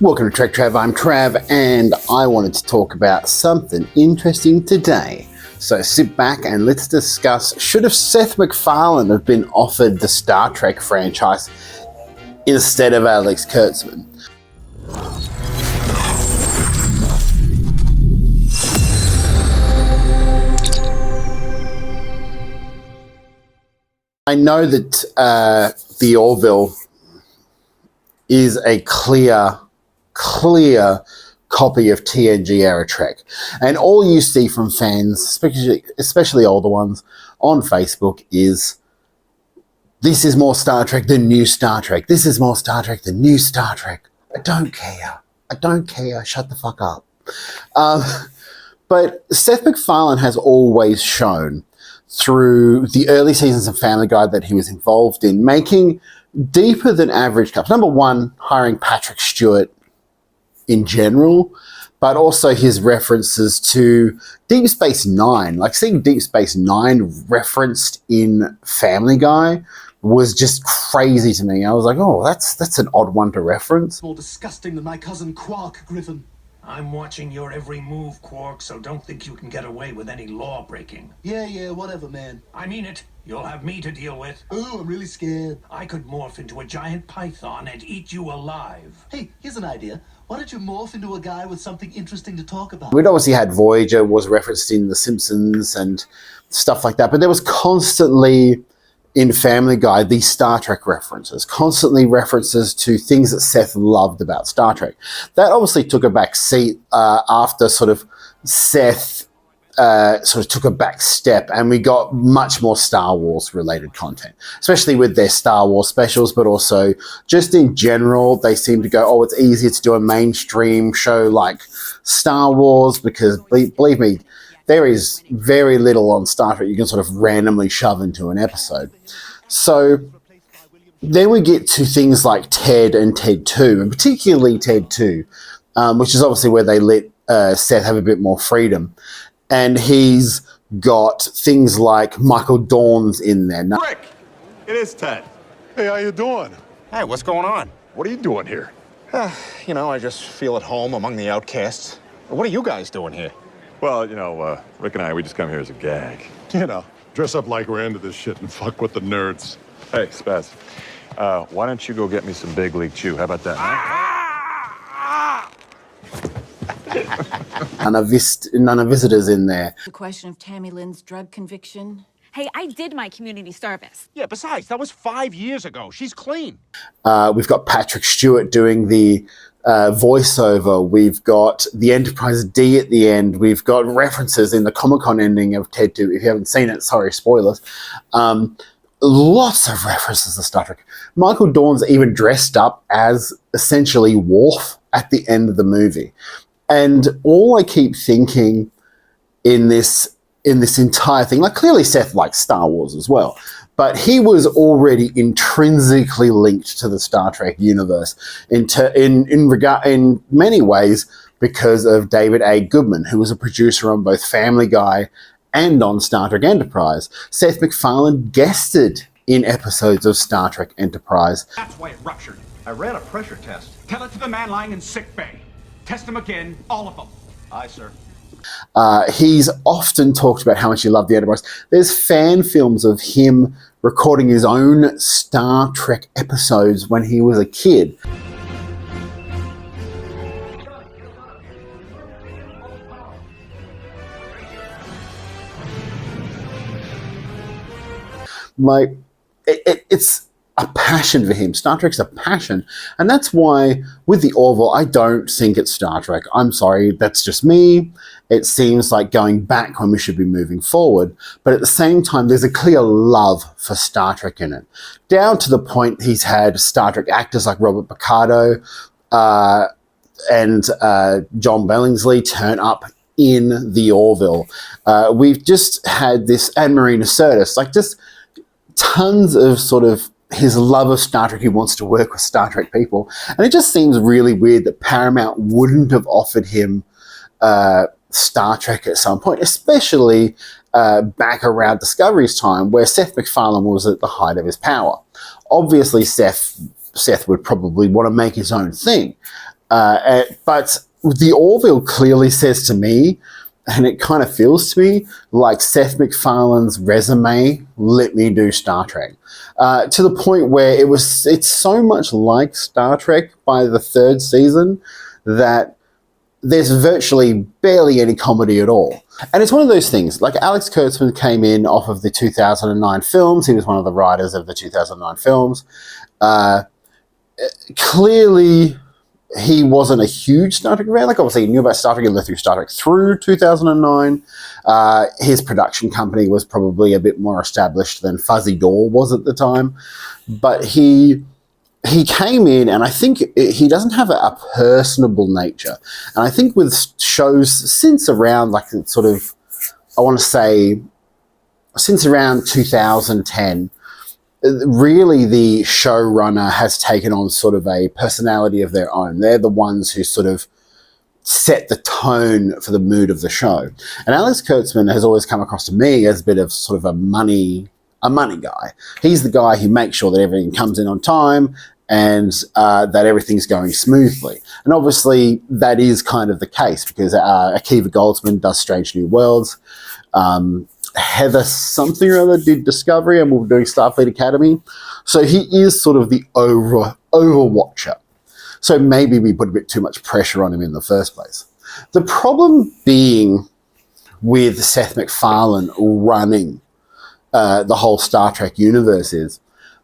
Welcome to TrekTrav, I'm Trav, and I wanted to talk about something interesting today. So sit back and let's discuss, should have Seth MacFarlane have been offered the Star Trek franchise instead of Alex Kurtzman? I know that the Orville is a clear copy of TNG era Trek, and all you see from fans, especially older ones, on Facebook is, this is more Star Trek than new Star Trek. This is more Star Trek than new Star Trek. I don't care. I don't care. Shut the fuck up. But Seth MacFarlane has always shown through the early seasons of Family Guy that he was involved in making deeper than average cuts. Number one, hiring Patrick Stewart in general, but also his references to Deep Space Nine. Like, seeing Deep Space Nine referenced in Family Guy was just crazy to me. I was like, oh, that's an odd one to reference. More disgusting than my cousin Quark, Griffin. I'm watching your every move, Quark, so don't think you can get away with any law breaking. Yeah, whatever, man. I mean it. You'll have me to deal with. Ooh, I'm really scared. I could morph into a giant python and eat you alive. Hey, here's an idea. Why don't you morph into a guy with something interesting to talk about? We'd obviously had Voyager was referenced in The Simpsons and stuff like that, but there was constantly in Family Guy these Star Trek references, constantly references to things that Seth loved about Star Trek. That obviously took a back seat after sort of Seth sort of took a back step, and we got much more Star Wars related content, especially with their Star Wars specials, but also just in general, they seem to go, oh, it's easier to do a mainstream show like Star Wars, because believe me, there is very little on Star Trek you can sort of randomly shove into an episode. So then we get to things like Ted and Ted 2, and particularly Ted 2, which is obviously where they let Seth have a bit more freedom. And he's got things like Michael Dorn's in there. Rick! It is Ted. Hey, how you doing? Hey, what's going on? What are you doing here? You know, I just feel at home among the outcasts. What are you guys doing here? Well, you know, Rick and I, we just come here as a gag. You know, dress up like we're into this shit and fuck with the nerds. Hey, Spaz, why don't you go get me some Big League Chew? How about that, None of visitors in there. The question of Tammy Lynn's drug conviction. Hey, I did my community service. Yeah, besides, that was 5 years ago. She's clean. We've got Patrick Stewart doing the voiceover. We've got the Enterprise D at the end. We've got references in the Comic-Con ending of Ted 2. If you haven't seen it, sorry, spoilers. Lots of references to Star Trek. Michael Dorn's even dressed up as essentially Worf at the end of the movie. And all I keep thinking in this entire thing, like, clearly Seth likes Star Wars as well, but he was already intrinsically linked to the Star Trek universe in many ways because of David A. Goodman, who was a producer on both Family Guy and on Star Trek Enterprise. Seth MacFarlane guested in episodes of Star Trek Enterprise. That's why it ruptured. I ran a pressure test. Tell it to the man lying in sick bay. Test them again, all of them. Aye, sir. He's often talked about how much he loved the Enterprise. There's fan films of him recording his own Star Trek episodes when he was a kid. Like, it's a passion for him. Star Trek's a passion. And that's why, with the Orville, I don't think it's Star Trek. I'm sorry, that's just me. It seems like going back when we should be moving forward. But at the same time, there's a clear love for Star Trek in it. Down to the point he's had Star Trek actors like Robert Picardo and John Billingsley turn up in the Orville. We've just had this, and Marina Sirtis, like, just tons of sort of his love of Star Trek. He wants to work with Star Trek people. And it just seems really weird that Paramount wouldn't have offered him Star Trek at some point, especially back around Discovery's time, where Seth MacFarlane was at the height of his power. Obviously, Seth would probably want to make his own thing. But the Orville clearly says to me, and it kind of feels to me like Seth MacFarlane's resume, let me do Star Trek. To the point where it's so much like Star Trek by the third season that there's virtually barely any comedy at all. And it's one of those things, like Alex Kurtzman came in off of the 2009 films. He was one of the writers of the 2009 films. Clearly, he wasn't a huge Star Trek fan. Like, obviously, he knew about Star Trek and lived through Star Trek through 2009. His production company was probably a bit more established than Fuzzy Door was at the time. But he came in, and I think he doesn't have a personable nature. And I think with shows since around, like, sort of, I want to say, since around 2010, really the showrunner has taken on sort of a personality of their own. They're the ones who sort of set the tone for the mood of the show. And Alex Kurtzman has always come across to me as a bit of sort of a money guy. He's the guy who makes sure that everything comes in on time and that everything's going smoothly. And obviously that is kind of the case because Akiva Goldsman does Strange New Worlds. Heather something or other did Discovery and we were doing Starfleet Academy. So he is sort of the overwatcher. So maybe we put a bit too much pressure on him in the first place. The problem being with Seth MacFarlane running the whole Star Trek universe is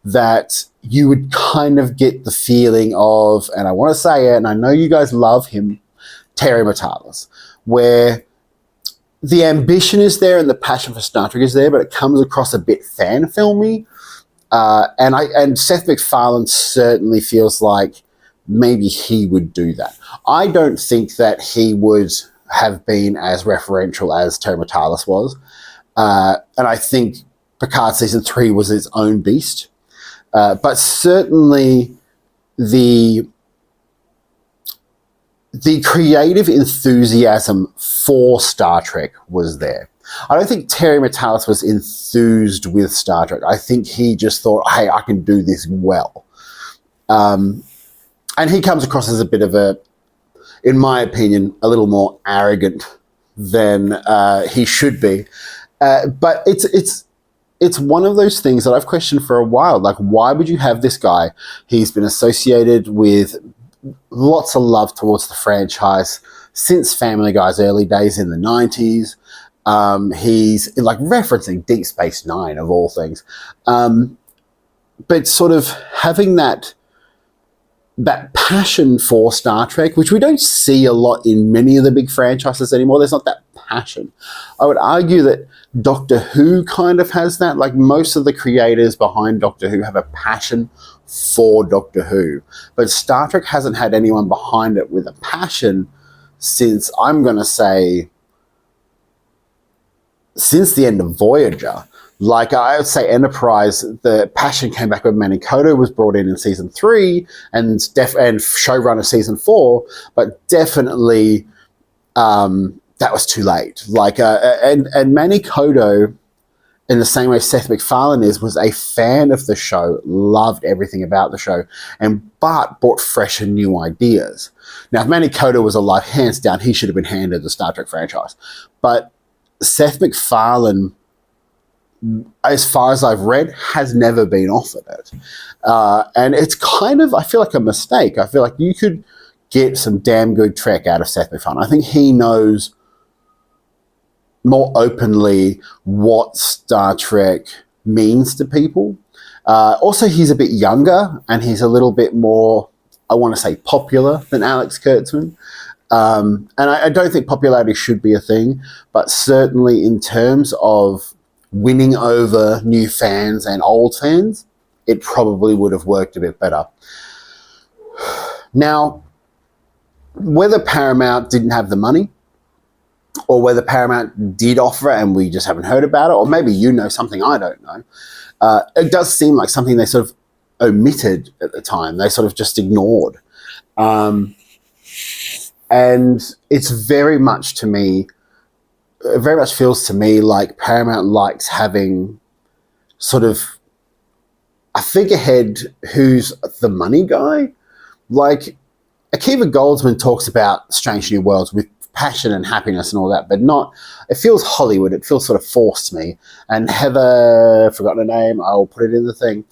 that you would kind of get the feeling of, and I want to say it, and I know you guys love him, Terry Matalas, where the ambition is there and the passion for Star Trek is there, but it comes across a bit fan-filmy. And Seth MacFarlane certainly feels like maybe he would do that. I don't think that he would have been as referential as Terry Matalas was. And I think Picard Season 3 was its own beast. But certainly the creative enthusiasm for Star Trek was there. I don't think Terry Matalas was enthused with Star Trek. I think he just thought, hey, I can do this well. And he comes across as a bit of a, in my opinion, a little more arrogant than he should be. But it's one of those things that I've questioned for a while. Like, why would you have this guy? He's been associated with lots of love towards the franchise since Family Guy's early days in the 90s. He's like referencing Deep Space Nine of all things. But sort of having that passion for Star Trek, which we don't see a lot in many of the big franchises anymore. There's not that passion. I would argue that Doctor Who kind of has that. Like, most of the creators behind Doctor Who have a passion for Doctor Who. But Star Trek hasn't had anyone behind it with a passion since, I'm going to say, since the end of Voyager. Like, I would say Enterprise, the passion came back when Manny Koto was brought in season 3 and showrunner season 4, but definitely that was too late. Like, and Manny Koto, in the same way Seth MacFarlane was a fan of the show, loved everything about the show, but brought fresh and new ideas. Now, if Manny Koto was alive, hands down, he should have been handed the Star Trek franchise. But Seth MacFarlane, as far as I've read, has never been offered it. And it's kind of, I feel like, a mistake. I feel like you could get some damn good Trek out of Seth MacFarlane. I think he knows more openly what Star Trek means to people. Also, he's a bit younger and he's a little bit more, I want to say, popular than Alex Kurtzman. And I don't think popularity should be a thing, but certainly in terms of winning over new fans and old fans, it probably would have worked a bit better. Now, whether Paramount didn't have the money, or whether Paramount did offer it and we just haven't heard about it, or maybe you know something I don't know, it does seem like something they sort of omitted at the time. They sort of just ignored. And it's very much to me, it very much feels to me like Paramount likes having sort of a figurehead who's the money guy. Like, Akiva Goldsman talks about Strange New Worlds with passion and happiness and all that, but not, it feels Hollywood, it feels sort of forced to me. And Heather, forgotten her name, I'll put it in the thing,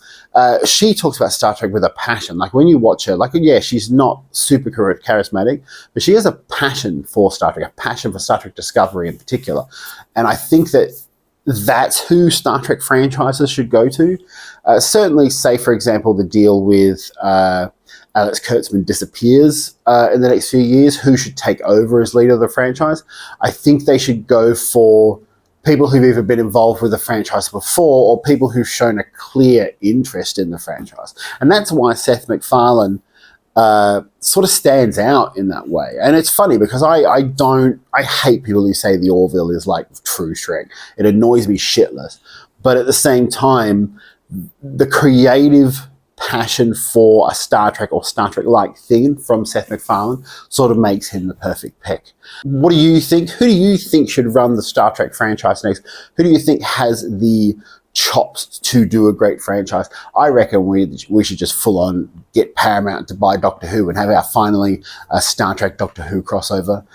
she talks about Star Trek with a passion. Like when you watch her, like, yeah, she's not super charismatic, but she has a passion for Star Trek, a passion for Star Trek Discovery in particular. And I think that that's who Star Trek franchises should go to. Certainly, say, for example, the deal with Alex Kurtzman disappears in the next few years, who should take over as leader of the franchise? I think they should go for people who've either been involved with the franchise before or people who've shown a clear interest in the franchise. And that's why Seth MacFarlane sort of stands out in that way. And it's funny because I hate people who say the Orville is like true Trek. It annoys me shitless. But at the same time, the creative passion for a Star Trek or Star Trek-like thing from Seth MacFarlane sort of makes him the perfect pick. What do you think? Who do you think should run the Star Trek franchise next? Who do you think has the chops to do a great franchise? I reckon we should just full on get Paramount to buy Doctor Who and have our finally Star Trek Doctor Who crossover.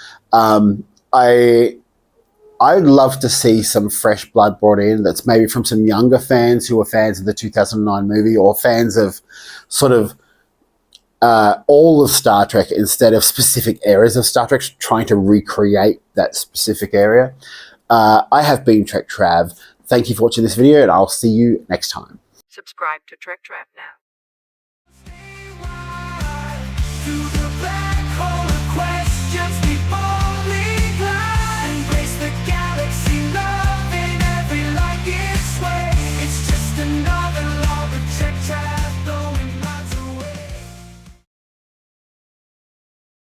I'd love to see some fresh blood brought in that's maybe from some younger fans who are fans of the 2009 movie or fans of sort of all of Star Trek instead of specific areas of Star Trek, trying to recreate that specific area. I have been TrekTrav. Thank you for watching this video, and I'll see you next time. Subscribe to TrekTrav now.